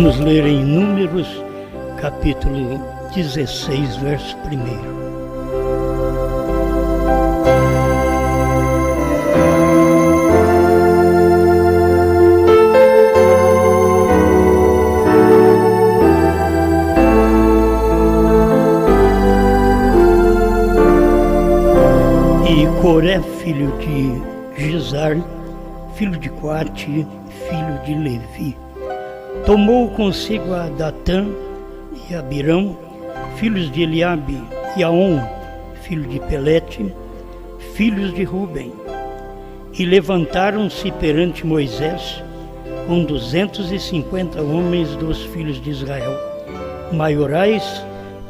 Vamos ler em Números, capítulo 16, verso 1. E Coré, filho de Gizar, filho de Coate, filho de Levi, tomou consigo a Datã e Abirão, filhos de Eliabe, e Aon, filho de Pelete, filhos de Ruben, e levantaram-se perante Moisés com 250 homens dos filhos de Israel, maiorais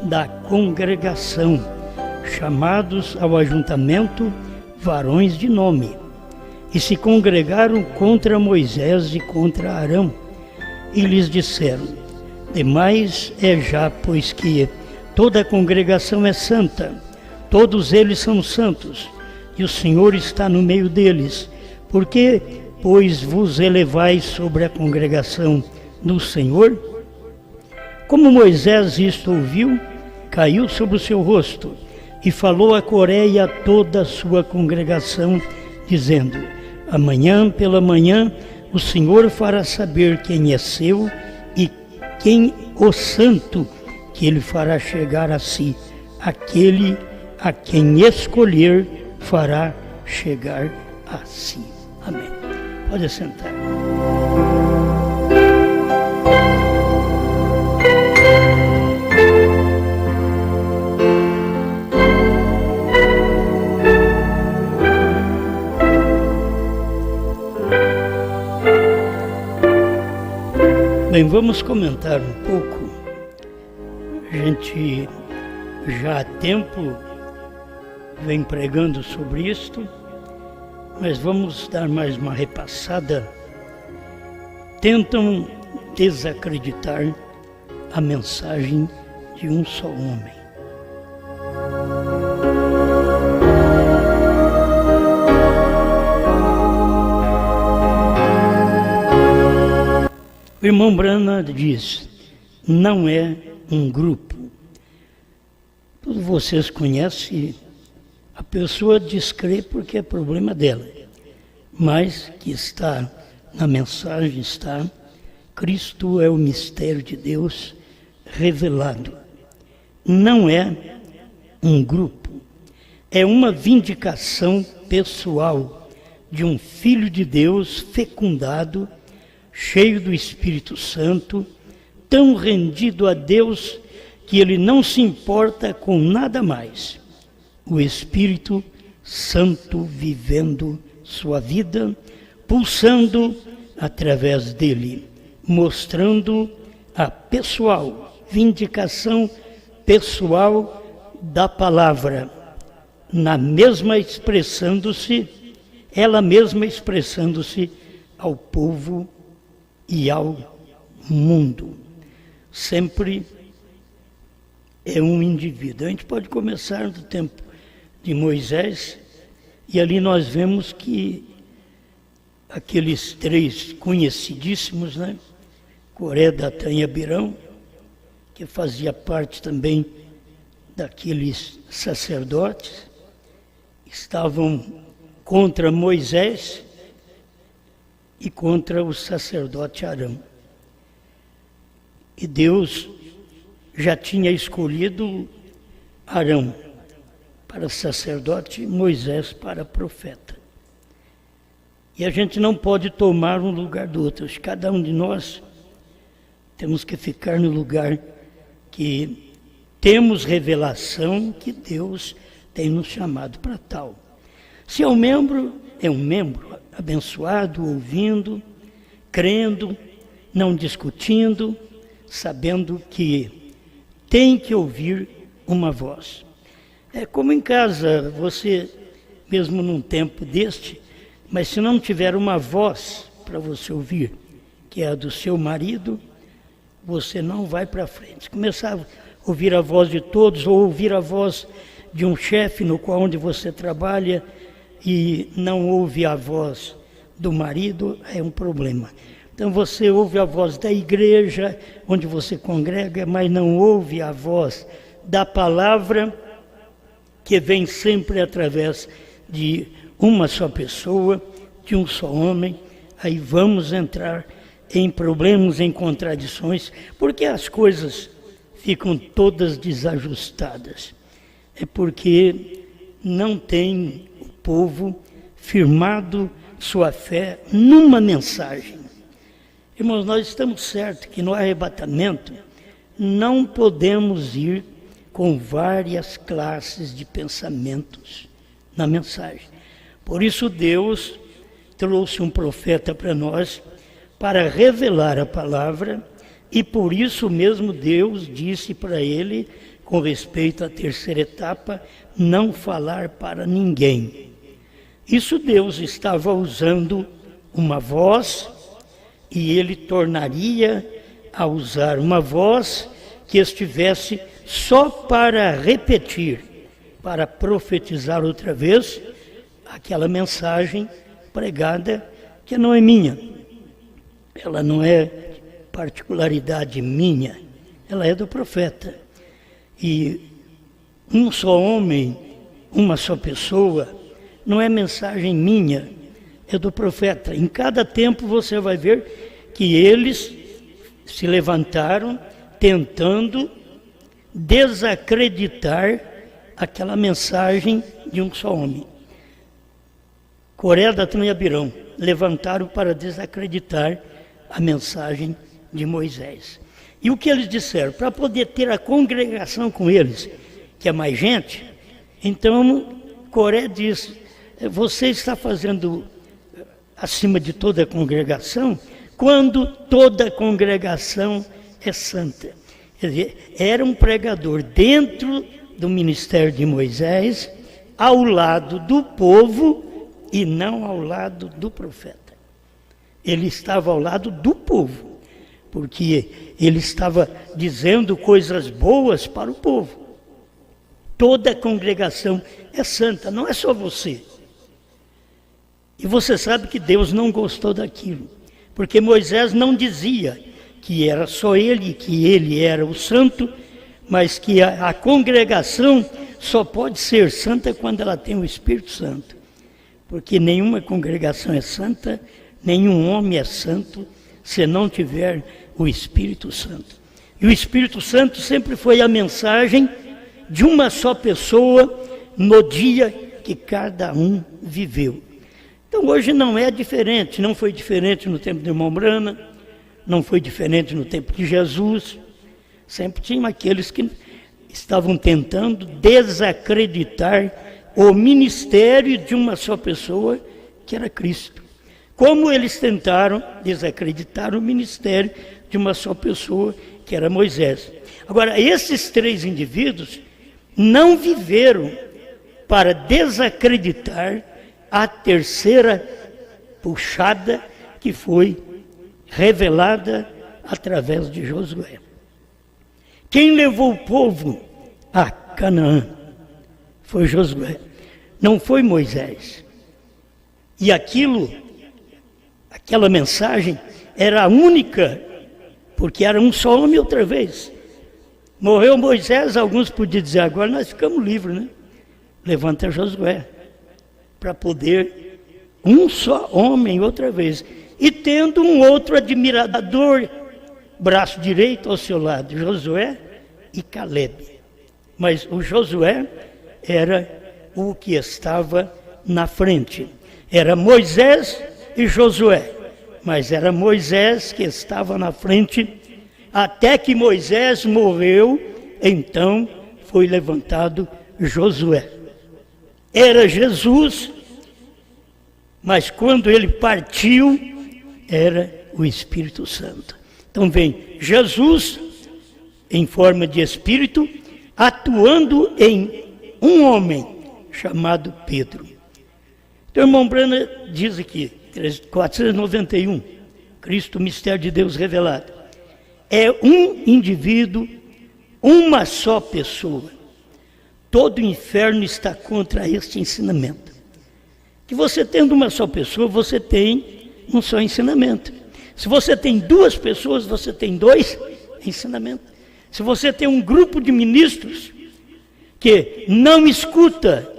da congregação, chamados ao ajuntamento varões de nome, e se congregaram contra Moisés e contra Arão, e lhes disseram: demais é já, pois que toda a congregação é santa, todos eles são santos, e o Senhor está no meio deles. Por que, pois, vos elevais sobre a congregação do Senhor? Como Moisés isto ouviu, caiu sobre o seu rosto, e falou a Coré e a toda a sua congregação, dizendo: amanhã pela manhã o Senhor fará saber quem é seu e quem o santo que ele fará chegar a si. Aquele a quem escolher fará chegar a si. Amém. Pode sentar. Bem, vamos comentar um pouco. A gente já há tempo vem pregando sobre isto, mas vamos dar mais uma repassada. Tentam desacreditar a mensagem de um só homem. O irmão Branham diz: não é um grupo. Todos vocês conhecem, a pessoa descrê porque é problema dela, mas que está na mensagem, está: Cristo é o mistério de Deus revelado. Não é um grupo, é uma vindicação pessoal de um Filho de Deus fecundado, cheio do Espírito Santo, tão rendido a Deus que ele não se importa com nada mais. O Espírito Santo vivendo sua vida, pulsando através dele, mostrando a pessoal, vindicação pessoal da palavra, na mesma expressando-se, ela mesma expressando-se ao povo e ao mundo. Sempre é um indivíduo. A gente pode começar do tempo de Moisés, e ali nós vemos que aqueles três conhecidíssimos, Coré, Datã e Abirão, que fazia parte também daqueles sacerdotes, estavam contra Moisés e contra o sacerdote Arão. E Deus já tinha escolhido Arão para sacerdote, Moisés para profeta. E a gente não pode tomar um lugar do outro. Cada um de nós temos que ficar no lugar que temos revelação que Deus tem nos chamado para tal. Se é um membro abençoado, ouvindo, crendo, não discutindo, sabendo que tem que ouvir uma voz. É como em casa, você, mesmo num tempo deste, mas se não tiver uma voz para você ouvir, que é a do seu marido, você não vai para frente. Se começar a ouvir a voz de todos, ou ouvir a voz de um chefe no qual onde você trabalha, e não ouve a voz do marido, é um problema. Então você ouve a voz da igreja, onde você congrega, mas não ouve a voz da palavra, que vem sempre através de uma só pessoa, de um só homem. Aí vamos entrar em problemas, em contradições, porque as coisas ficam todas desajustadas. É porque não tem o povo firmado sua fé numa mensagem. Irmãos, nós estamos certos que no arrebatamento não podemos ir com várias classes de pensamentos na mensagem. Por isso Deus trouxe um profeta para nós para revelar a palavra, e por isso mesmo Deus disse para ele, com respeito à terceira etapa, não falar para ninguém. Isso Deus estava usando uma voz, e ele tornaria a usar uma voz que estivesse só para repetir, para profetizar outra vez aquela mensagem pregada, que não é minha. Ela não é particularidade minha, ela é do profeta. E um só homem, uma só pessoa, não é mensagem minha, é do profeta. Em cada tempo você vai ver que eles se levantaram tentando desacreditar aquela mensagem de um só homem. Coré, Datã e Abirão levantaram para desacreditar a mensagem de Moisés. E o que eles disseram? Para poder ter a congregação com eles, que é mais gente, então Coré disse: você está fazendo acima de toda a congregação, quando toda a congregação é santa. Quer dizer, era um pregador dentro do ministério de Moisés, ao lado do povo e não ao lado do profeta. Ele estava ao lado do povo, porque ele estava dizendo coisas boas para o povo. Toda a congregação é santa, não é só você. E você sabe que Deus não gostou daquilo, porque Moisés não dizia que era só ele, que ele era o santo, mas que a congregação só pode ser santa quando ela tem o Espírito Santo. Porque nenhuma congregação é santa, nenhum homem é santo, se não tiver o Espírito Santo. E o Espírito Santo sempre foi a mensagem de uma só pessoa no dia que cada um viveu. Então hoje não é diferente, não foi diferente no tempo de irmão Brana, não foi diferente no tempo de Jesus. Sempre tinha aqueles que estavam tentando desacreditar o ministério de uma só pessoa, que era Cristo. Como eles tentaram desacreditar o ministério de uma só pessoa, que era Moisés. Agora, esses três indivíduos não viveram para desacreditar a terceira puxada que foi revelada através de Josué. Quem levou o povo a Canaã foi Josué, não foi Moisés. E aquela mensagem era a única, porque era um só homem outra vez. Morreu Moisés, alguns podiam dizer, agora nós ficamos livres, né? Levanta Josué, para poder um só homem outra vez. E tendo um outro admirador, braço direito ao seu lado, Josué e Caleb. Mas o Josué era o que estava na frente. Era Moisés e Josué, mas era Moisés que estava na frente, até que Moisés morreu, então foi levantado Josué. Era Jesus, mas quando ele partiu, era o Espírito Santo. Então vem Jesus, em forma de Espírito, atuando em um homem chamado Pedro. Então, o irmão Brana diz aqui, 491, Cristo, mistério de Deus revelado. É um indivíduo, uma só pessoa. Todo o inferno está contra este ensinamento. Que você tendo uma só pessoa, você tem um só ensinamento. Se você tem 2 pessoas, você tem 2 ensinamentos. Se você tem um grupo de ministros que não escuta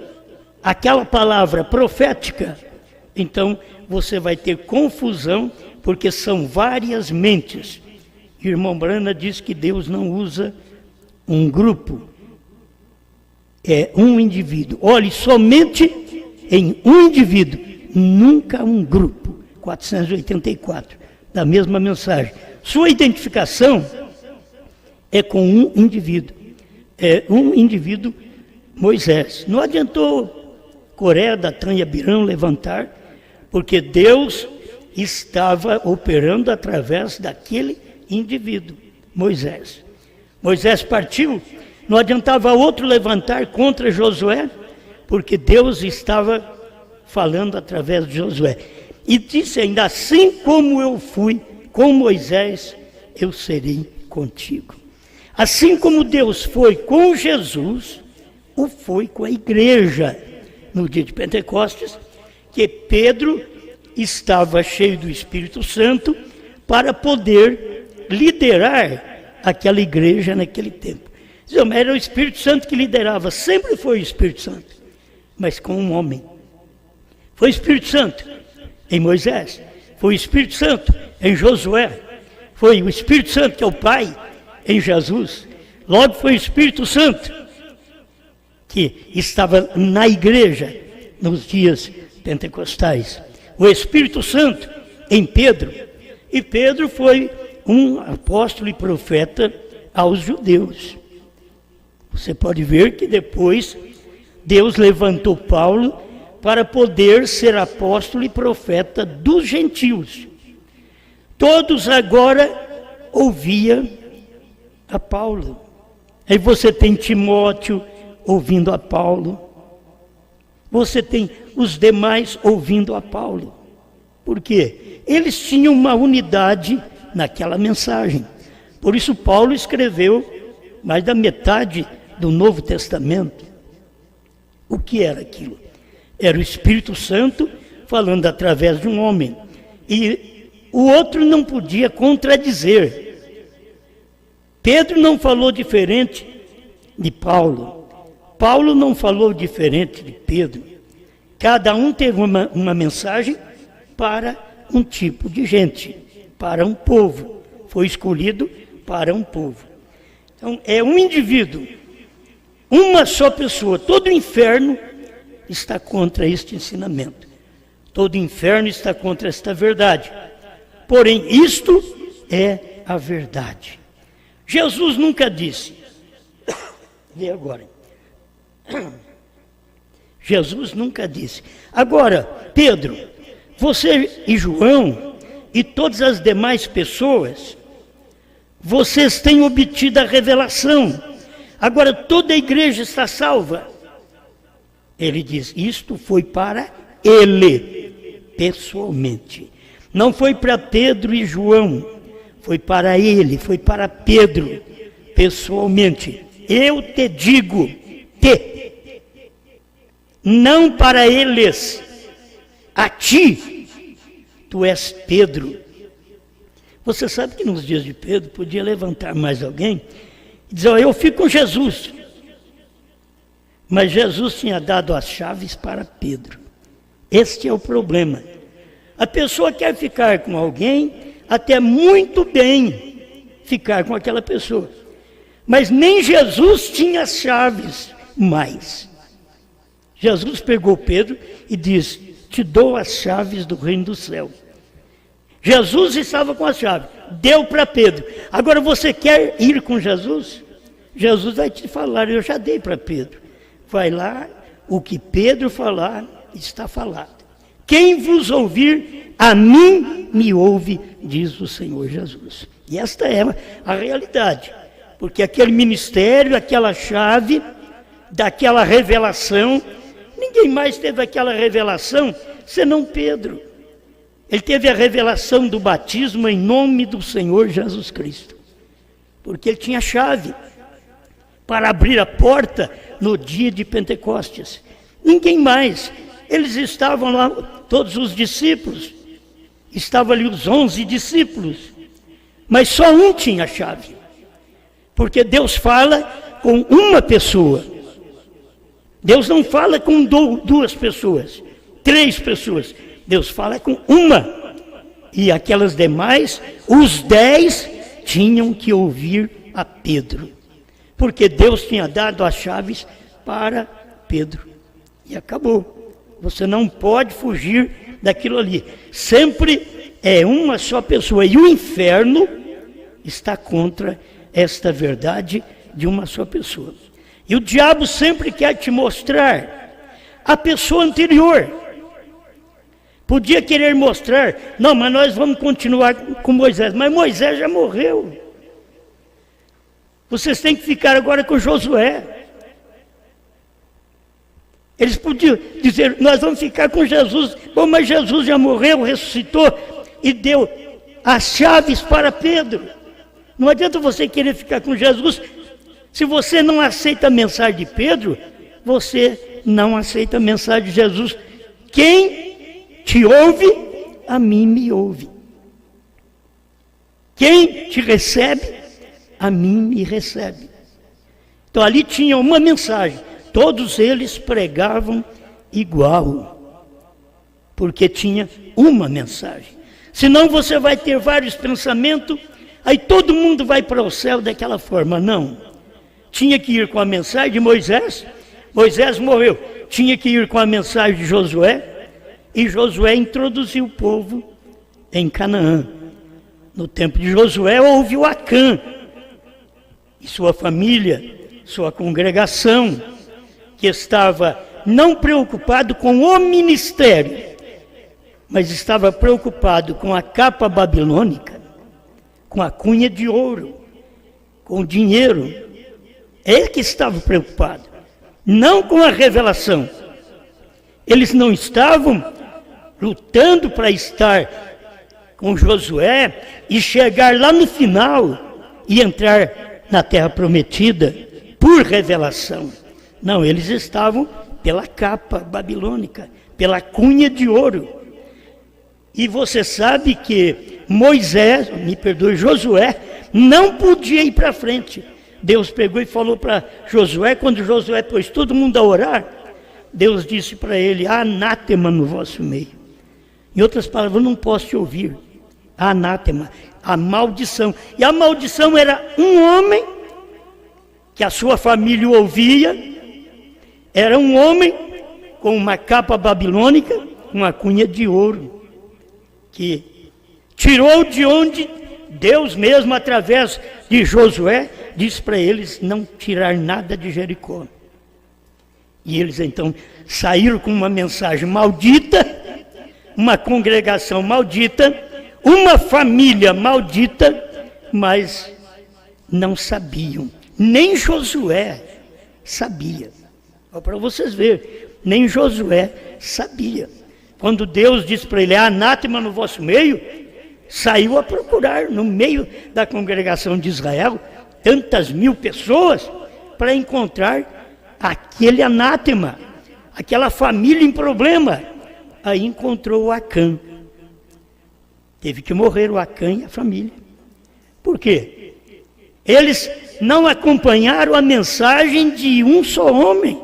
aquela palavra profética, então você vai ter confusão, porque são várias mentes. O irmão Brana diz que Deus não usa um grupo, é um indivíduo. Olhe somente em um indivíduo, nunca um grupo. 484, da mesma mensagem. Sua identificação é com um indivíduo. É um indivíduo, Moisés. Não adiantou Coré, Datã e Abirão levantar, porque Deus estava operando através daquele indivíduo, Moisés. Moisés partiu, não adiantava outro levantar contra Josué, porque Deus estava falando através de Josué. E disse ainda: assim como eu fui com Moisés, eu serei contigo. Assim como Deus foi com Jesus, o foi com a igreja. No dia de Pentecostes, que Pedro estava cheio do Espírito Santo para poder liderar aquela igreja naquele tempo. Era o Espírito Santo que liderava, sempre foi o Espírito Santo, mas com um homem. Foi o Espírito Santo em Moisés, foi o Espírito Santo em Josué, foi o Espírito Santo que é o Pai em Jesus. Logo foi o Espírito Santo que estava na igreja nos dias pentecostais. O Espírito Santo em Pedro, e Pedro foi um apóstolo e profeta aos judeus. Você pode ver que depois Deus levantou Paulo para poder ser apóstolo e profeta dos gentios. Todos agora ouviam a Paulo. Aí você tem Timóteo ouvindo a Paulo. Você tem os demais ouvindo a Paulo. Por quê? Eles tinham uma unidade naquela mensagem. Por isso Paulo escreveu mais da metade do Novo Testamento. O que era aquilo? Era o Espírito Santo falando através de um homem. E o outro não podia contradizer. Pedro não falou diferente de Paulo. Paulo não falou diferente de Pedro. Cada um teve uma mensagem para um tipo de gente, para um povo. Foi escolhido para um povo. Então, é um indivíduo, uma só pessoa. Todo o inferno está contra este ensinamento. Todo o inferno está contra esta verdade. Porém, isto é a verdade. Jesus nunca disse, vê agora, Jesus nunca disse. Agora, Pedro, você e João e todas as demais pessoas, vocês têm obtido a revelação. Agora toda a igreja está salva. Ele diz, isto foi para ele, pessoalmente. Não foi para Pedro e João, foi para ele, foi para Pedro, pessoalmente. Eu te digo, não para eles, a ti, tu és Pedro. Você sabe que nos dias de Pedro podia levantar mais alguém e dizer, eu fico com Jesus. Mas Jesus tinha dado as chaves para Pedro. Este é o problema. A pessoa quer ficar com alguém, até muito bem ficar com aquela pessoa. Mas nem Jesus tinha as chaves mais. Jesus pegou Pedro e disse, te dou as chaves do reino do céu. Jesus estava com a chave, deu para Pedro. Agora você quer ir com Jesus? Jesus vai te falar, eu já dei para Pedro. Vai lá, o que Pedro falar, está falado. Quem vos ouvir, a mim me ouve, diz o Senhor Jesus. E esta é a realidade. Porque aquele ministério, aquela chave, daquela revelação, ninguém mais teve aquela revelação, senão Pedro. Ele teve a revelação do batismo em nome do Senhor Jesus Cristo. Porque ele tinha a chave para abrir a porta no dia de Pentecostes. Ninguém mais. Eles estavam lá, todos os discípulos. estavam ali os 11 discípulos, mas só um tinha a chave, porque Deus fala com uma pessoa. Deus não fala com duas pessoas, 3 pessoas. Deus fala com uma. E aquelas demais, os 10, tinham que ouvir a Pedro, porque Deus tinha dado as chaves para Pedro. E acabou. Você não pode fugir daquilo ali. Sempre é uma só pessoa. E o inferno está contra esta verdade de uma só pessoa. E o diabo sempre quer te mostrar a pessoa anterior. Podia querer mostrar, não, mas nós vamos continuar com Moisés. Mas Moisés já morreu. Vocês têm que ficar agora com Josué. Eles podiam dizer, nós vamos ficar com Jesus. Bom, mas Jesus já morreu, ressuscitou e deu as chaves para Pedro. Não adianta você querer ficar com Jesus. Se você não aceita a mensagem de Pedro, você não aceita a mensagem de Jesus. Quem te ouve, a mim me ouve. Quem te recebe, a mim me recebe. Então ali tinha uma mensagem. Todos eles pregavam igual, porque tinha uma mensagem. Senão você vai ter vários pensamentos, aí todo mundo vai para o céu daquela forma. Não. Tinha que ir com a mensagem de Moisés. Moisés morreu. Tinha que ir com a mensagem de Josué. E Josué introduziu o povo em Canaã. No tempo de Josué houve o Acã e sua família, sua congregação, que estava não preocupado com o ministério, mas estava preocupado com a capa babilônica, com a cunha de ouro, com o dinheiro. Ele que estava preocupado, não com a revelação. Eles não estavam lutando para estar com Josué e chegar lá no final e entrar na terra prometida por revelação. Não, eles estavam pela capa babilônica, pela cunha de ouro. E você sabe que Josué não podia ir para frente. Deus pegou e falou para Josué, quando Josué pôs todo mundo a orar, Deus disse para ele, anátema no vosso meio. Em outras palavras, eu não posso te ouvir. Anátema, a maldição. E a maldição era um homem que a sua família ouvia, era um homem com uma capa babilônica, uma cunha de ouro, que tirou de onde Deus mesmo, através de Josué, disse para eles não tirar nada de Jericó. E eles então saíram com uma mensagem maldita, uma congregação maldita, uma família maldita, mas não sabiam. Nem Josué sabia. Para vocês verem, nem Josué sabia. Quando Deus disse para ele, anátema no vosso meio, saiu a procurar no meio da congregação de Israel, tantas mil pessoas, para encontrar aquele anátema, aquela família em problema. Aí encontrou o Acã. Teve que morrer o Acã e a família. Por quê? Eles não acompanharam a mensagem de um só homem.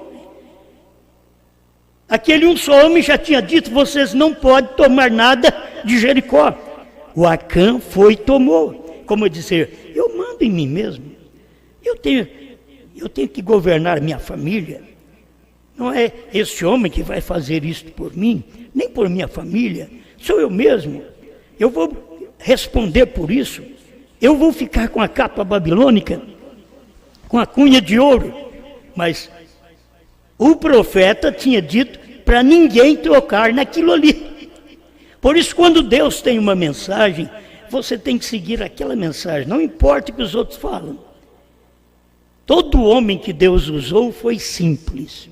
Aquele um só homem já tinha dito, vocês não podem tomar nada de Jericó. O Acã foi e tomou. Como dizer, eu mando em mim mesmo. Eu tenho que governar minha família. Não é esse homem que vai fazer isto por mim, nem por minha família. Sou eu mesmo. Eu vou responder por isso. Eu vou ficar com a capa babilônica, com a cunha de ouro. Mas o profeta tinha dito para ninguém tocar naquilo ali. Por isso, quando Deus tem uma mensagem, você tem que seguir aquela mensagem, não importa o que os outros falam. Todo homem que Deus usou foi simples.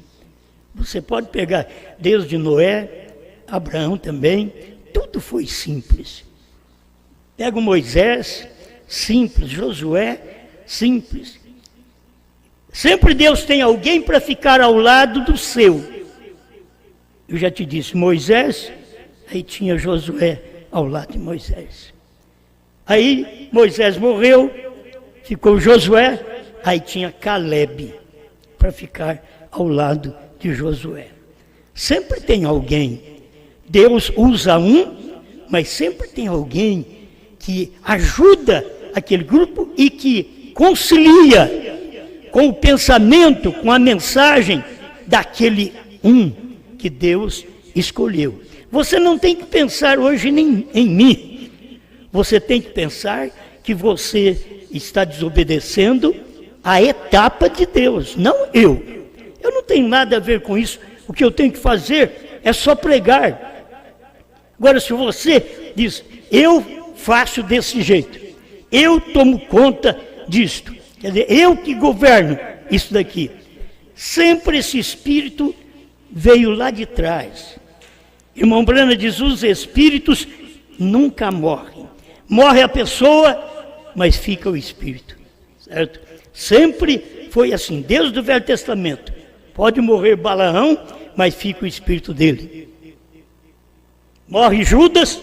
Você pode pegar desde Noé, Abraão também, tudo foi simples. Pega o Moisés, simples, Josué, simples. Sempre Deus tem alguém para ficar ao lado do seu. Eu já te disse, Moisés, aí tinha Josué ao lado de Moisés. Aí Moisés morreu, ficou Josué, aí tinha Calebe para ficar ao lado de Josué. Sempre tem alguém, Deus usa um, mas sempre tem alguém que ajuda aquele grupo e que concilia com o pensamento, com a mensagem daquele um que Deus escolheu. Você não tem que pensar hoje nem em mim, você tem que pensar que você está desobedecendo a etapa de Deus, não eu. Eu não tenho nada a ver com isso, o que eu tenho que fazer é só pregar. Agora, se você diz, eu faço desse jeito, eu tomo conta disto, quer dizer, eu que governo isso daqui, sempre esse espírito veio lá de trás. Irmão Brana diz, os espíritos nunca morrem. Morre a pessoa, mas fica o espírito, certo? Sempre foi assim, desde o Velho Testamento. Pode morrer Balaão, mas fica o espírito dele. Morre Judas,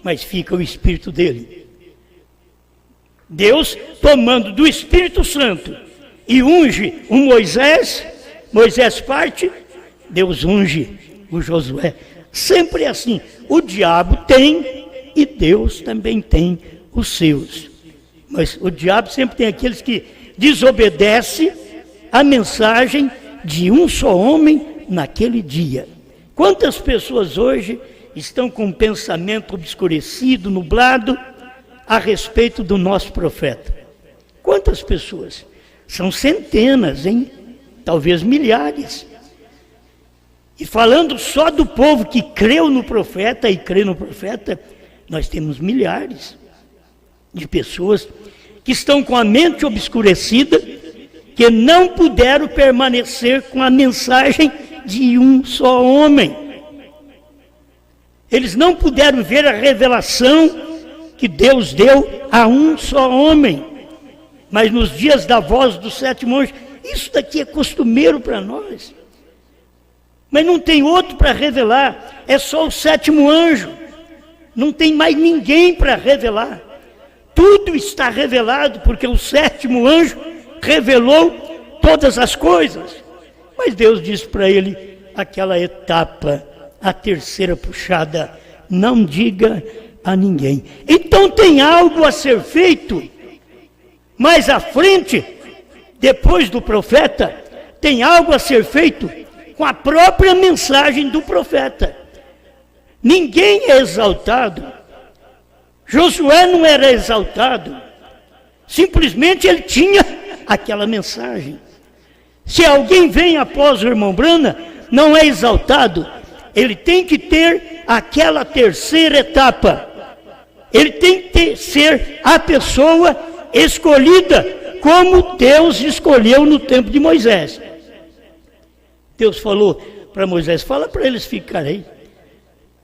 mas fica o espírito dele. Deus tomando do Espírito Santo e unge o Moisés, Moisés parte, Deus unge o Josué. Sempre é assim, o diabo tem e Deus também tem os seus. Mas o diabo sempre tem aqueles que desobedecem a mensagem de um só homem naquele dia. Quantas pessoas hoje estão com um pensamento obscurecido, nublado, a respeito do nosso profeta? Quantas pessoas? São centenas, hein? Talvez milhares. E falando só do povo que creu no profeta e crê no profeta, nós temos milhares de pessoas que estão com a mente obscurecida, que não puderam permanecer com a mensagem de um só homem. Eles não puderam ver a revelação que Deus deu a um só homem. Mas nos dias da voz do sétimo anjo, isso daqui é costumeiro para nós. Mas não tem outro para revelar, é só o sétimo anjo. Não tem mais ninguém para revelar. Tudo está revelado, porque o sétimo anjo revelou todas as coisas. Mas Deus disse para ele, aquela etapa, a terceira puxada, não diga a ninguém. Então tem algo a ser feito. Mais à frente, depois do profeta, tem algo a ser feito com a própria mensagem do profeta. Ninguém é exaltado. Josué não era exaltado. Simplesmente ele tinha aquela mensagem. Se alguém vem após o irmão Brana, não é exaltado. Ele tem que ter aquela terceira etapa. Ele tem que ser a pessoa escolhida, como Deus escolheu no tempo de Moisés. Deus falou para Moisés, fala para eles ficarem aí,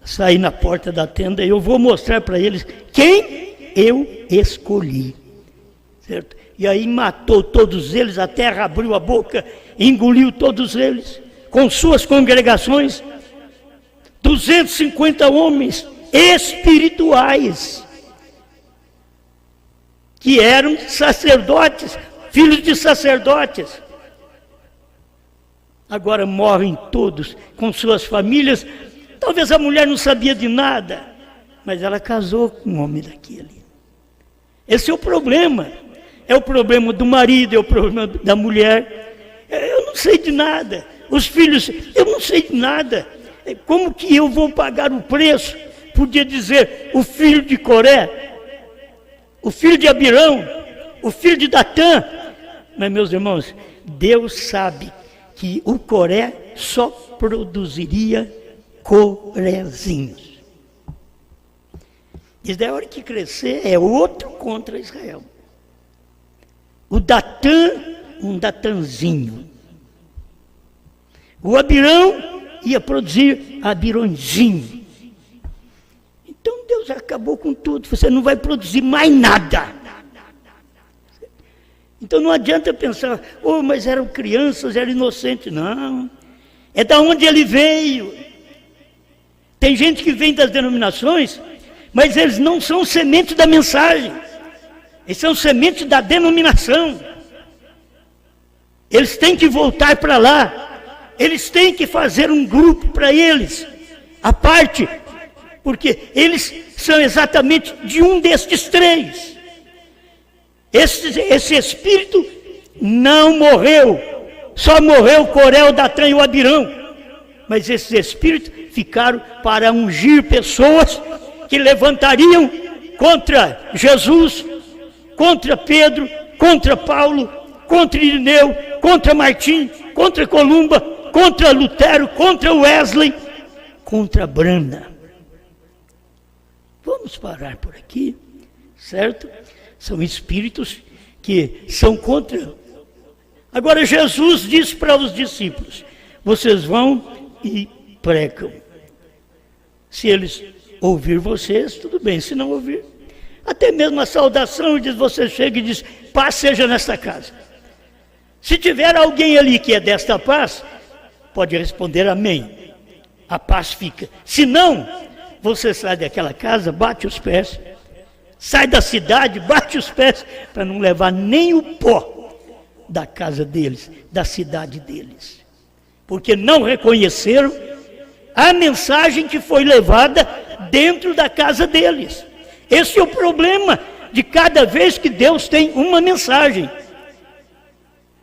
sair na porta da tenda, e eu vou mostrar para eles quem eu escolhi, certo? E aí matou todos eles, a terra abriu a boca, engoliu todos eles, com suas congregações, 250 homens espirituais, que eram sacerdotes, filhos de sacerdotes. Agora morrem todos com suas famílias. Talvez a mulher não sabia de nada, mas ela casou com um homem daquele. Esse é o problema. É o problema do marido, é o problema da mulher. Eu não sei de nada. Os filhos, eu não sei de nada. Como que eu vou pagar o preço? Podia dizer o filho de Coré, o filho de Abirão, o filho de Datã. Mas, meus irmãos, Deus sabe que o Coré só produziria corezinhos. Desde a hora que crescer, é outro contra Israel. O Datã, um Datanzinho. O Abirão ia produzir Abirõezinho. Então Deus acabou com tudo. Você não vai produzir mais nada. Então não adianta pensar, oh, mas eram crianças, eram inocentes. Não. É da onde ele veio. Tem gente que vem das denominações mas eles não são semente da mensagem, eles são semente da denominação. Eles têm que voltar para lá, eles têm que fazer um grupo para eles, à parte, porque eles são exatamente de um destes três. Esse espírito não morreu, só morreu Coré, o Datã e o Abirão. Mas esses espíritos ficaram para ungir pessoas que levantariam contra Jesus, contra Pedro, contra Paulo, contra Irineu, contra Martim, contra Columba, contra Lutero, contra Wesley, contra Brana. Vamos parar por aqui, certo? São espíritos que são contra. Agora Jesus disse para os discípulos: vocês vão e pregam. Se eles ouvir vocês, tudo bem. Se não ouvir, até mesmo a saudação diz: você chega e diz: paz seja nesta casa. Se tiver alguém ali que é desta paz, pode responder amém. A paz fica. Se não, você sai daquela casa, bate os pés, sai da cidade, bate os pés, para não levar nem o pó da casa deles, da cidade deles. Porque não reconheceram a mensagem que foi levada dentro da casa deles. Esse é o problema de cada vez que Deus tem uma mensagem.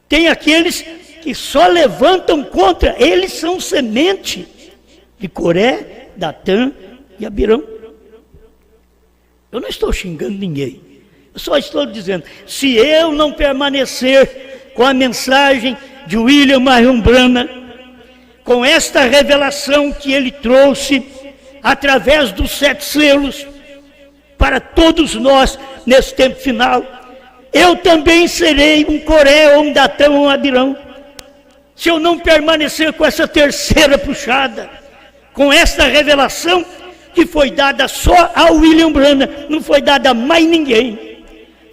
Tem aqueles que só levantam contra, eles são semente de Coré, Datã e Abirão. Eu não estou xingando ninguém, eu só estou dizendo, se eu não permanecer com a mensagem de William Marion Branham, com esta revelação que ele trouxe através dos 7 selos para todos nós nesse tempo final, eu também serei um Coré, ou um Datã, ou um Abirão. Se eu não permanecer com essa terceira puxada, com esta revelação que foi dada só a William Branham, não foi dada a mais ninguém,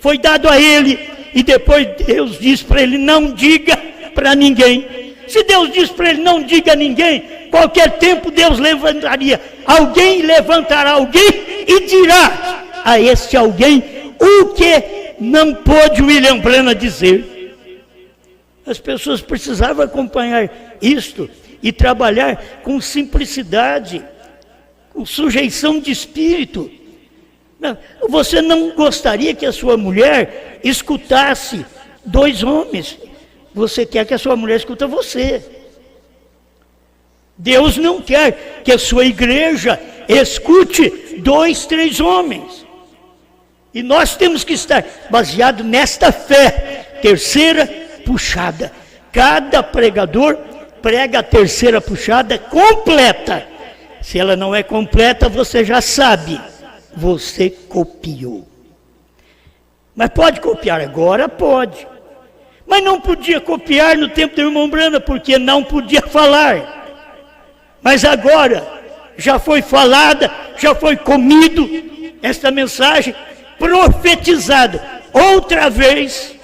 foi dado a ele, e depois Deus diz para ele: não diga para ninguém. Se Deus diz para ele: não diga a ninguém, qualquer tempo Deus levantaria alguém, levantará alguém e dirá a este alguém o que não pôde William Branham dizer. As pessoas precisavam acompanhar isto e trabalhar com simplicidade, com sujeição de espírito. Você não gostaria que a sua mulher escutasse 2 homens? Você quer que a sua mulher escuta você. Deus não quer que a sua igreja escute 2, 3 homens. E nós temos que estar baseado nesta fé. Terceira puxada. Cada pregador prega a terceira puxada completa. Se ela não é completa, você já sabe. Você copiou. Mas pode copiar agora? Pode. Mas não podia copiar no tempo do irmão Branham, porque não podia falar. Mas agora, já foi falada, já foi comido esta mensagem, profetizada outra vez.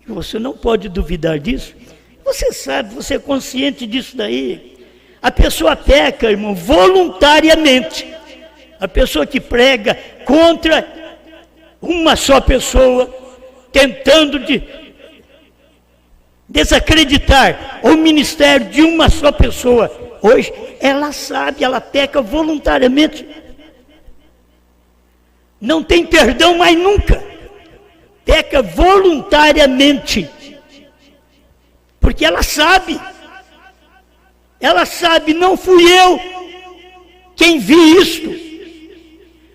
E você não pode duvidar disso. Você sabe, você é consciente disso daí. A pessoa peca, irmão, voluntariamente. A pessoa que prega contra uma só pessoa, tentando desacreditar o ministério de uma só pessoa. Hoje, ela sabe, ela peca voluntariamente. Não tem perdão mais nunca. Peca voluntariamente. Porque ela sabe. Ela sabe, não fui eu quem vi isto.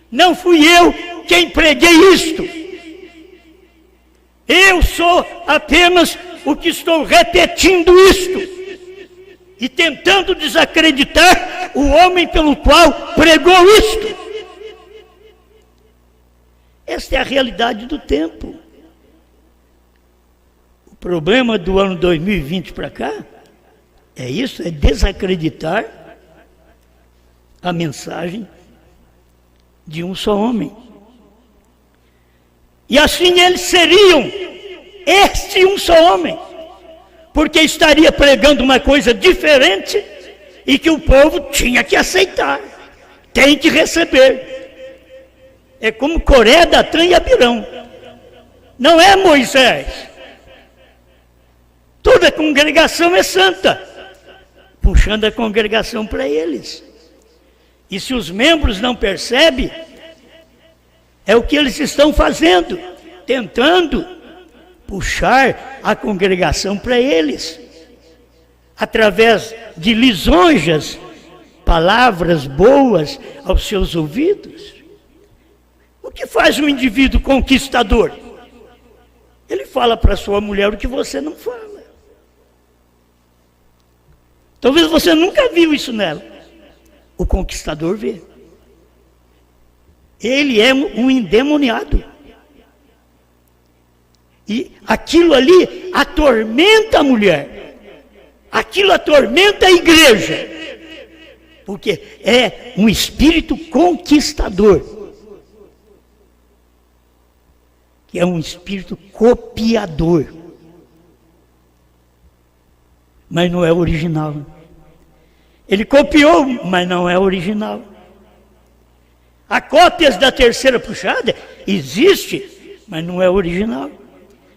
Não fui eu quem preguei isto. Eu sou apenas o que estou repetindo isto e tentando desacreditar o homem pelo qual pregou isto. Esta é a realidade do tempo. O problema do ano 2020 para cá é isso, é desacreditar a mensagem de um só homem. E assim eles seriam este um só homem, porque estaria pregando uma coisa diferente e que o povo tinha que aceitar. tem que receber. É como Coré, Datã e Abirão. Não é Moisés. Toda congregação é santa, puxando a congregação para eles. E se os membros não percebem, é o que eles estão fazendo, tentando puxar a congregação para eles, através de lisonjas, palavras boas aos seus ouvidos. O que faz um indivíduo conquistador? Ele fala para sua mulher o que você não fala. Talvez você nunca viu isso nela. O conquistador vê. Ele é um endemoniado. E aquilo ali atormenta a mulher. Aquilo atormenta a igreja. Porque é um espírito conquistador. Que é um espírito copiador. Mas não é original. Ele copiou, mas não é original. Há cópias da terceira puxada? Existe, mas não é original.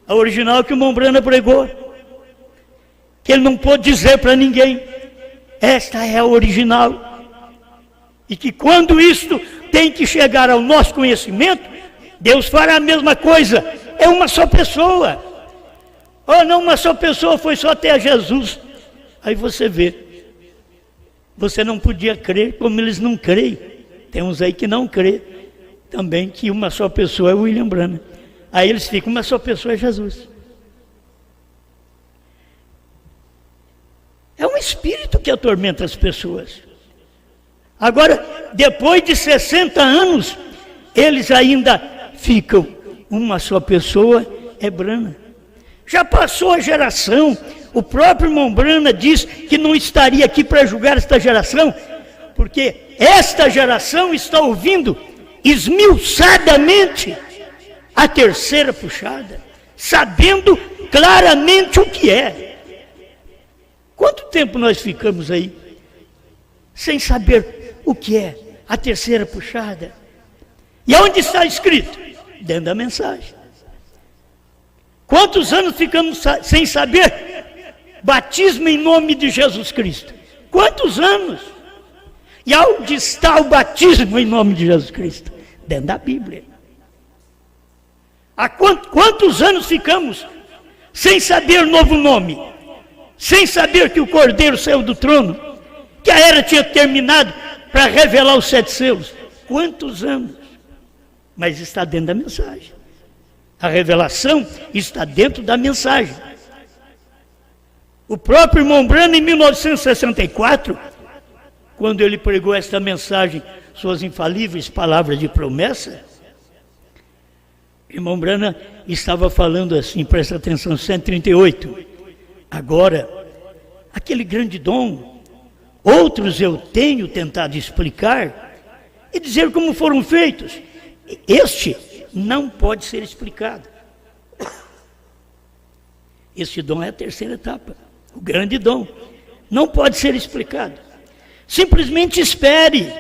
A original que o Mombrana pregou, que ele não pôde dizer para ninguém. Esta é a original. E que quando isto tem que chegar ao nosso conhecimento, Deus fará a mesma coisa. É uma só pessoa. Ou não, uma só pessoa foi só até Jesus. Aí você vê. Você não podia crer como eles não creem. Tem uns aí que não crê também que uma só pessoa é o William Branham. Aí eles ficam, uma só pessoa é Jesus. É um espírito que atormenta as pessoas. Agora, depois de 60 anos, eles ainda ficam, uma só pessoa é Branham. Já passou a geração. O próprio Mombrana diz que não estaria aqui para julgar esta geração, porque esta geração está ouvindo esmiuçadamente a terceira puxada, sabendo claramente o que é. Quanto tempo nós ficamos aí sem saber o que é a terceira puxada? E aonde está escrito? Dentro da mensagem. Quantos anos ficamos sem saber batismo em nome de Jesus Cristo? Quantos anos? E onde está o batismo em nome de Jesus Cristo? Dentro da Bíblia. Há quantos anos ficamos sem saber o novo nome? Sem saber que o Cordeiro saiu do trono? Que a era tinha terminado para revelar os 7 selos? Quantos anos? Mas está dentro da mensagem. A revelação está dentro da mensagem. O próprio Mombrana, em 1964, quando ele pregou esta mensagem, suas infalíveis palavras de promessa, irmão Branham estava falando assim, presta atenção, 138. Agora, aquele grande dom, outros eu tenho tentado explicar e dizer como foram feitos. Este não pode ser explicado. Este dom é a terceira etapa, o grande dom. Não pode ser explicado. Simplesmente espere.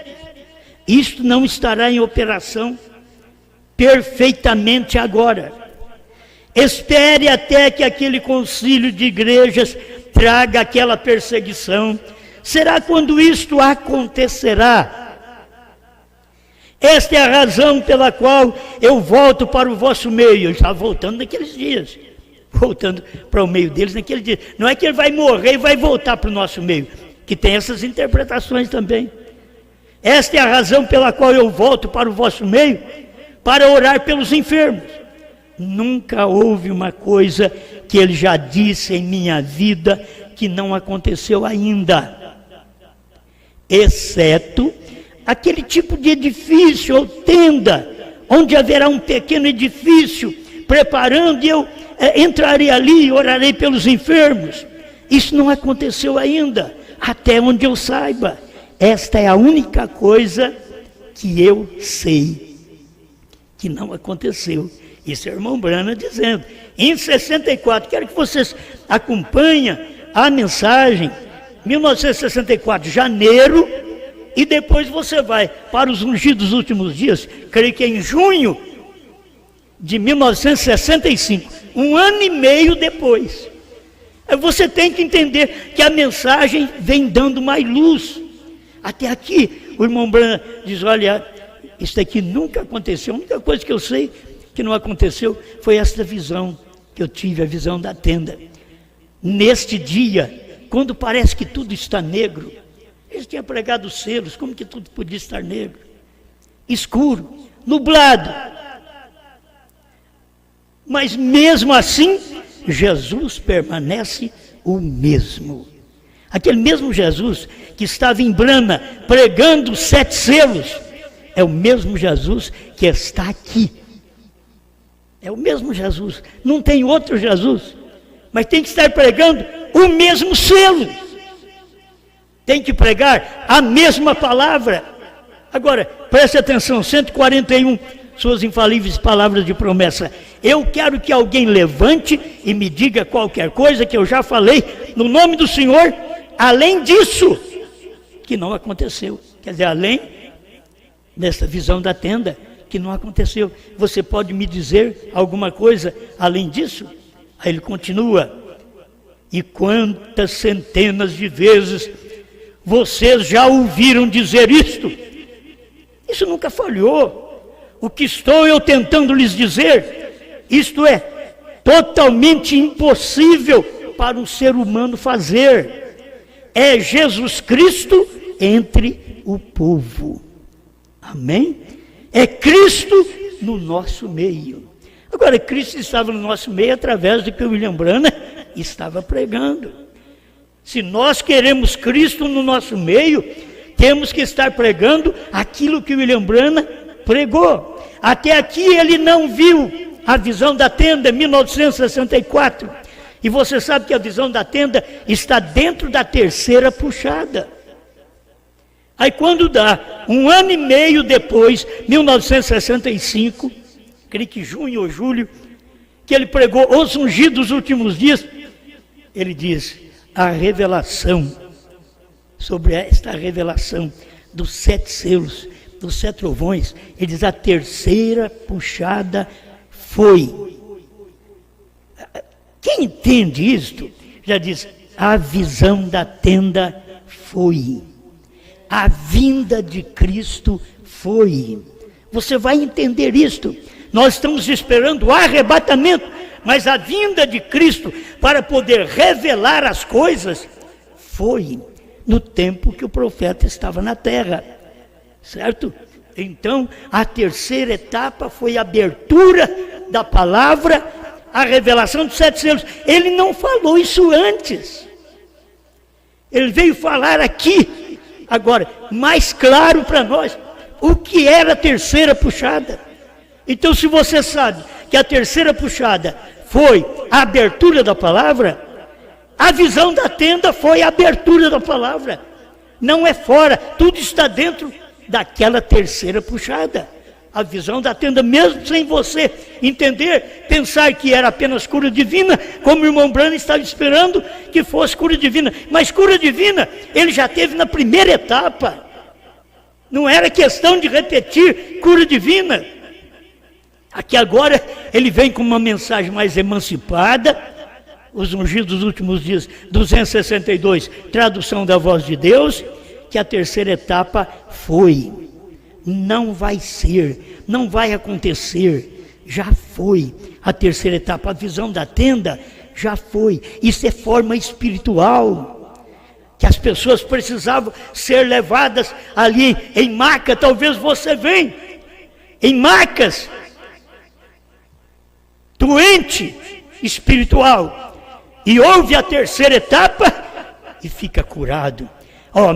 Isto não estará em operação perfeitamente agora. Espere até que aquele concílio de igrejas traga aquela perseguição. Será quando isto acontecerá. Esta é a razão pela qual eu volto para o vosso meio. Eu estava voltando naqueles dias. Voltando para o meio deles naquele dia. Não é que ele vai morrer e vai voltar para o nosso meio, que tem essas interpretações também. Esta é a razão pela qual eu volto para o vosso meio, para orar pelos enfermos. Nunca houve uma coisa que ele já disse em minha vida que não aconteceu ainda, exceto aquele tipo de edifício ou tenda, onde haverá um pequeno edifício preparando, e eu entrarei ali e orarei pelos enfermos. Isso não aconteceu ainda, até onde eu saiba. Esta é a única coisa que eu sei que não aconteceu. Isso é o irmão Branham dizendo. Em 64, quero que vocês acompanhem a mensagem. 1964, janeiro, e depois você vai para os ungidos últimos dias, creio que é em junho de 1965, 1 ano e meio depois. Você tem que entender que a mensagem vem dando mais luz. Até aqui, o irmão Branham diz, olha, isso aqui nunca aconteceu. A única coisa que eu sei que não aconteceu foi esta visão que eu tive, a visão da tenda. Neste dia, quando parece que tudo está negro, eles tinham pregado os selos, como que tudo podia estar negro? Escuro, nublado. Mas mesmo assim, Jesus permanece o mesmo. Aquele mesmo Jesus que estava em Brana pregando os 7 selos, é o mesmo Jesus que está aqui. É o mesmo Jesus, não tem outro Jesus, mas tem que estar pregando o mesmo selo. Tem que pregar a mesma palavra. Agora, preste atenção, 141, suas infalíveis palavras de promessa. Eu quero que alguém levante e me diga qualquer coisa que eu já falei, no nome do Senhor, além disso, que não aconteceu. Quer dizer, além dessa visão da tenda, que não aconteceu. Você pode me dizer alguma coisa além disso? Aí ele continua. E quantas centenas de vezes vocês já ouviram dizer isto? Isso nunca falhou. O que estou eu tentando lhes dizer, isto é totalmente impossível para um ser humano fazer. É Jesus Cristo entre o povo. Amém? É Cristo no nosso meio. Agora, Cristo estava no nosso meio através do que o William Branham estava pregando. Se nós queremos Cristo no nosso meio, temos que estar pregando aquilo que o William Branham pregou. Até aqui ele não viu a visão da tenda, 1964. E você sabe que a visão da tenda está dentro da terceira puxada. Aí quando dá 1 ano e meio depois, 1965, creio que junho ou julho, que ele pregou os ungidos últimos dias, ele diz, a revelação, sobre esta revelação dos 7 selos, dos 7 trovões, ele diz, a terceira puxada foi. Quem entende isto, já diz, a visão da tenda foi. A vinda de Cristo foi. Você vai entender isto. Nós estamos esperando o arrebatamento, mas a vinda de Cristo para poder revelar as coisas foi no tempo que o profeta estava na terra, certo? Então, a terceira etapa foi a abertura da palavra, a revelação dos 7 selos. Ele não falou isso antes. Ele veio falar aqui. Agora, mais claro para nós, o que era a terceira puxada. Então, se você sabe que a terceira puxada foi a abertura da palavra, a visão da tenda foi a abertura da palavra. Não é fora, tudo está dentro daquela terceira puxada. A visão da tenda, mesmo sem você entender, pensar que era apenas cura divina, como o irmão Branham estava esperando que fosse cura divina. Mas cura divina, ele já teve na primeira etapa. Não era questão de repetir cura divina. Aqui agora, ele vem com uma mensagem mais emancipada. Os ungidos dos últimos dias, 262, tradução da voz de Deus, que a terceira etapa foi. Não vai ser, não vai acontecer, já foi. A terceira etapa, a visão da tenda, já foi. Isso é forma espiritual, que as pessoas precisavam ser levadas ali em maca. Talvez você venha em macas, doente espiritual, e ouve a terceira etapa e fica curado.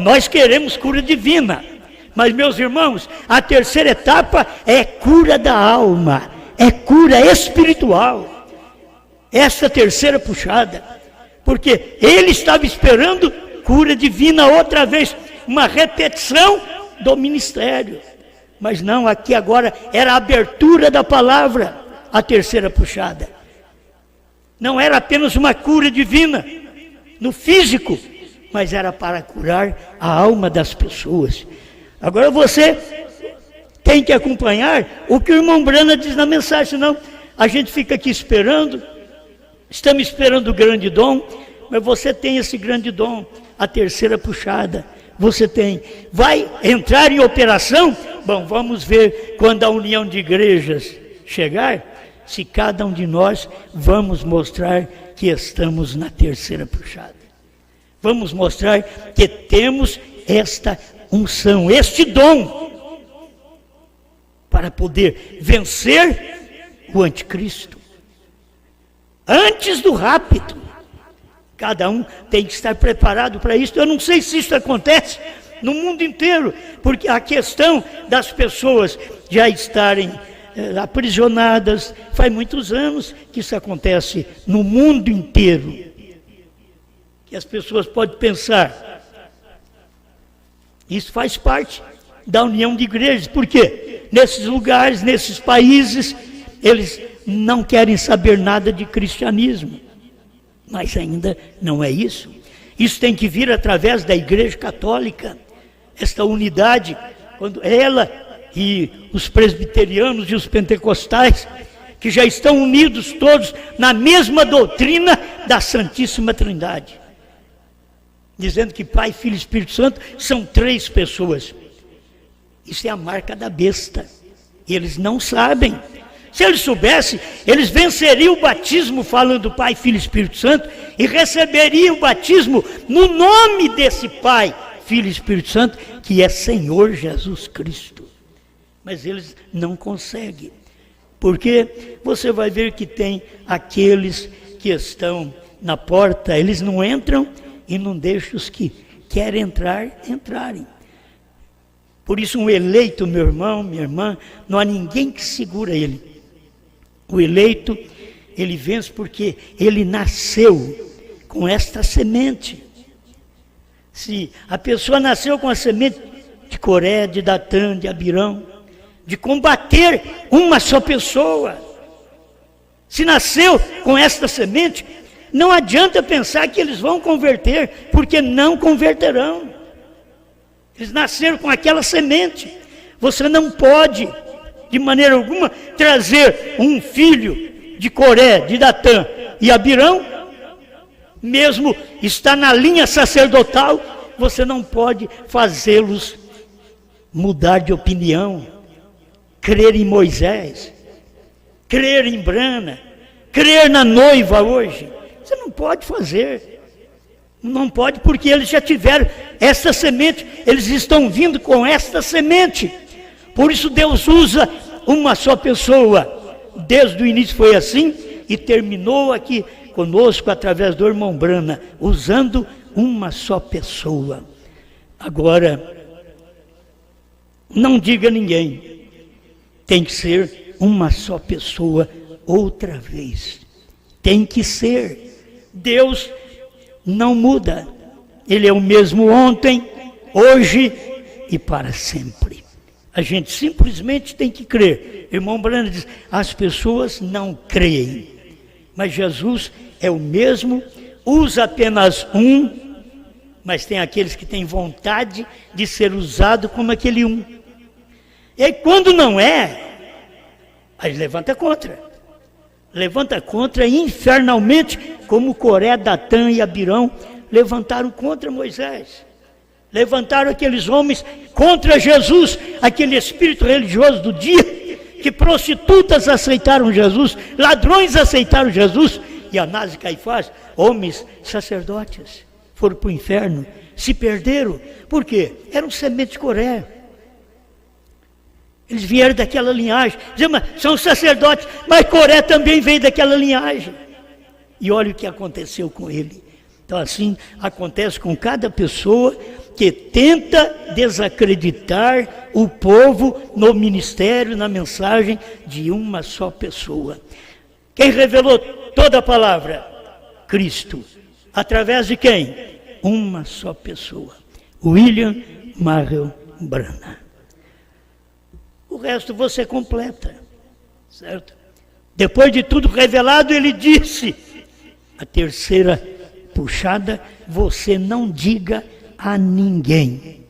Nós queremos cura divina. Mas, meus irmãos, a terceira etapa é cura da alma, é cura espiritual. Essa terceira puxada, porque ele estava esperando cura divina outra vez, uma repetição do ministério. Mas não, aqui agora era a abertura da palavra, a terceira puxada. Não era apenas uma cura divina no físico, mas era para curar a alma das pessoas. Agora você tem que acompanhar o que o irmão Brana diz na mensagem, senão a gente fica aqui esperando, estamos esperando o grande dom, mas você tem esse grande dom, a terceira puxada, você tem, vai entrar em operação? Bom, vamos ver quando a união de igrejas chegar, se cada um de nós vamos mostrar que estamos na terceira puxada. Vamos mostrar que temos esta unção, este dom, para poder vencer o anticristo. Antes do rapto, cada um tem que estar preparado para isso. Eu não sei se isso acontece no mundo inteiro, porque a questão das pessoas já estarem aprisionadas, faz muitos anos que isso acontece no mundo inteiro. Que as pessoas podem pensar, isso faz parte da união de igrejas, porque nesses lugares, nesses países, eles não querem saber nada de cristianismo, mas ainda não é isso. Isso tem que vir através da Igreja Católica, esta unidade, quando ela e os presbiterianos e os pentecostais, que já estão unidos todos na mesma doutrina da Santíssima Trindade, dizendo que Pai, Filho e Espírito Santo são três pessoas. Isso é a marca da besta. Eles não sabem. Se eles soubessem, eles venceriam o batismo falando Pai, Filho e Espírito Santo e receberiam o batismo no nome desse Pai, Filho e Espírito Santo, que é Senhor Jesus Cristo. Mas eles não conseguem. Porque você vai ver que tem aqueles que estão na porta, eles não entram e não deixam os que querem entrar, entrarem. Por isso um eleito, meu irmão, minha irmã, não há ninguém que segura ele. O eleito, ele vence porque ele nasceu com esta semente. Se a pessoa nasceu com a semente de Coré, de Datã, de Abirão, de combater uma só pessoa, se nasceu com esta semente, não adianta pensar que eles vão converter, porque não converterão. Eles nasceram com aquela semente. Você não pode, de maneira alguma, trazer um filho de Coré, de Datã e Abirão, mesmo está na linha sacerdotal, você não pode fazê-los mudar de opinião, crer em Moisés, crer em Brana, crer na noiva hoje. Você não pode fazer. Não pode, porque eles já tiveram essa semente, eles estão vindo com esta semente. Por isso Deus usa uma só pessoa. Desde o início foi assim e terminou aqui conosco através do irmão Brana, usando uma só pessoa. Agora, não diga a ninguém, tem que ser uma só pessoa outra vez. Tem que ser. Deus não muda. Ele é o mesmo ontem, hoje e para sempre. A gente simplesmente tem que crer. Irmão Brana diz, as pessoas não creem. Mas Jesus é o mesmo, usa apenas um, mas tem aqueles que têm vontade de ser usado como aquele um. E aí, quando não é, aí levanta contra. Levanta contra infernalmente, como Coré, Datã e Abirão levantaram contra Moisés. Levantaram aqueles homens contra Jesus, aquele espírito religioso do dia, que prostitutas aceitaram Jesus, ladrões aceitaram Jesus, e Anás e Caifás, homens sacerdotes, foram para o inferno, se perderam. Por quê? Eram semente de Coré. Eles vieram daquela linhagem, são sacerdotes, mas Coré também veio daquela linhagem. E olha o que aconteceu com ele. Então assim acontece com cada pessoa que tenta desacreditar o povo no ministério, na mensagem de uma só pessoa. Quem revelou toda a palavra? Cristo. Através de quem? Uma só pessoa. William Marion Branham. O resto você completa, certo? Depois de tudo revelado, ele disse, a terceira puxada, você não diga a ninguém.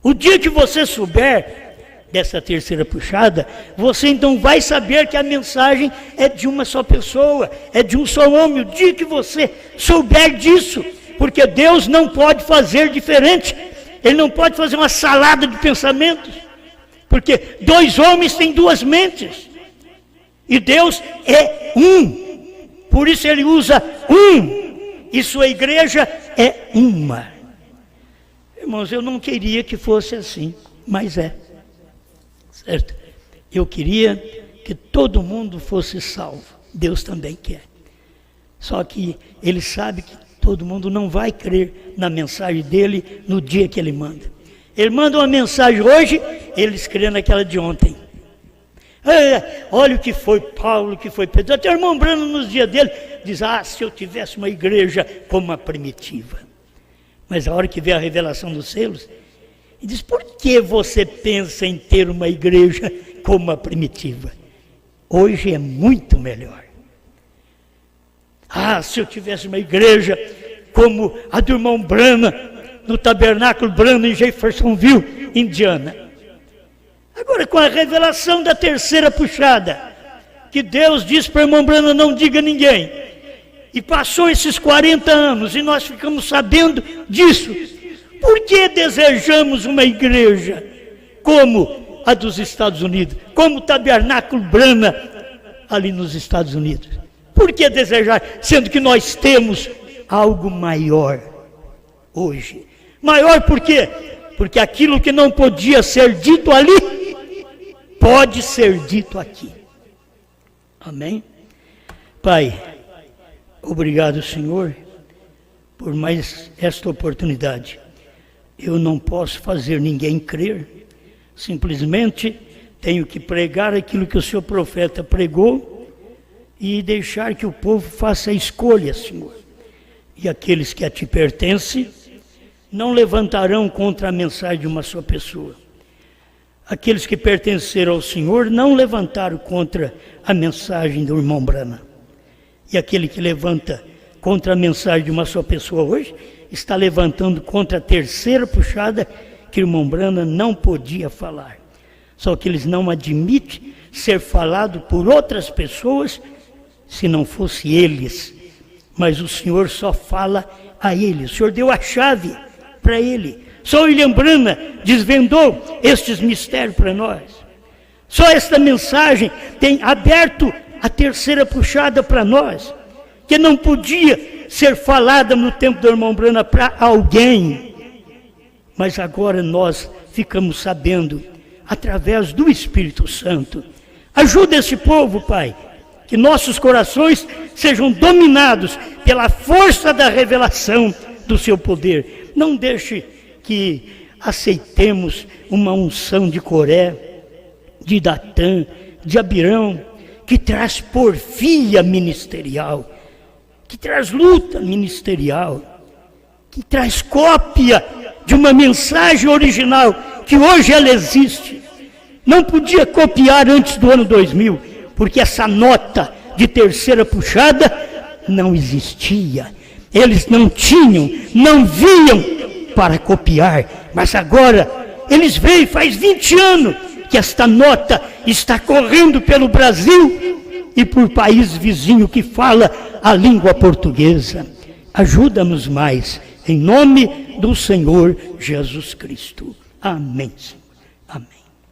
O dia que você souber dessa terceira puxada, você então vai saber que a mensagem é de uma só pessoa, é de um só homem. O dia que você souber disso, porque Deus não pode fazer diferente, Ele não pode fazer uma salada de pensamentos, porque dois homens têm duas mentes, e Deus é um, por isso Ele usa um, e sua igreja é uma. Irmãos, eu não queria que fosse assim, mas é, certo? Eu queria que todo mundo fosse salvo, Deus também quer, só que Ele sabe que todo mundo não vai crer na mensagem dele no dia que Ele manda. Ele manda uma mensagem hoje, eles creem naquela de ontem. Olha o que foi Paulo, o que foi Pedro. Até o irmão Brano nos dias dele diz, se eu tivesse uma igreja como a primitiva. Mas a hora que vê a revelação dos selos, ele diz, por que você pensa em ter uma igreja como a primitiva? Hoje é muito melhor. Se eu tivesse uma igreja como a do irmão Brana, no Tabernáculo Brana em Jeffersonville, Indiana. Agora, com a revelação da terceira puxada, que Deus disse para o irmão Brana, não diga a ninguém, e passou esses 40 anos, e nós ficamos sabendo disso, por que desejamos uma igreja como a dos Estados Unidos, como o Tabernáculo Brana, ali nos Estados Unidos? Por que desejar, sendo que nós temos algo maior hoje? Maior por quê? Porque aquilo que não podia ser dito ali, pode ser dito aqui. Amém? Pai, obrigado, Senhor, por mais esta oportunidade. Eu não posso fazer ninguém crer, simplesmente tenho que pregar aquilo que o Senhor profeta pregou, e deixar que o povo faça a escolha, Senhor. E aqueles que a ti pertencem, não levantarão contra a mensagem de uma só pessoa. Aqueles que pertenceram ao Senhor, não levantaram contra a mensagem do irmão Brana. E aquele que levanta contra a mensagem de uma só pessoa hoje, está levantando contra a terceira puxada que o irmão Brana não podia falar. Só que eles não admitem ser falado por outras pessoas, se não fosse eles, mas o Senhor só fala a ele. O Senhor deu a chave para ele. Só William Brana desvendou estes mistérios para nós. Só esta mensagem tem aberto a terceira puxada para nós, que não podia ser falada no tempo do irmão Brana para alguém, mas agora nós ficamos sabendo através do Espírito Santo. Ajuda esse povo, Pai, que nossos corações sejam dominados pela força da revelação do seu poder. Não deixe que aceitemos uma unção de Coré, de Datã, de Abirão, que traz porfia ministerial, que traz luta ministerial, que traz cópia de uma mensagem original, que hoje ela existe. Não podia copiar antes do ano 2000, porque essa nota de terceira puxada não existia. Eles não tinham, não viam para copiar, mas agora eles veem, faz 20 anos que esta nota está correndo pelo Brasil e por país vizinho que fala a língua portuguesa. Ajuda-nos mais, em nome do Senhor Jesus Cristo. Amém, Senhor. Amém.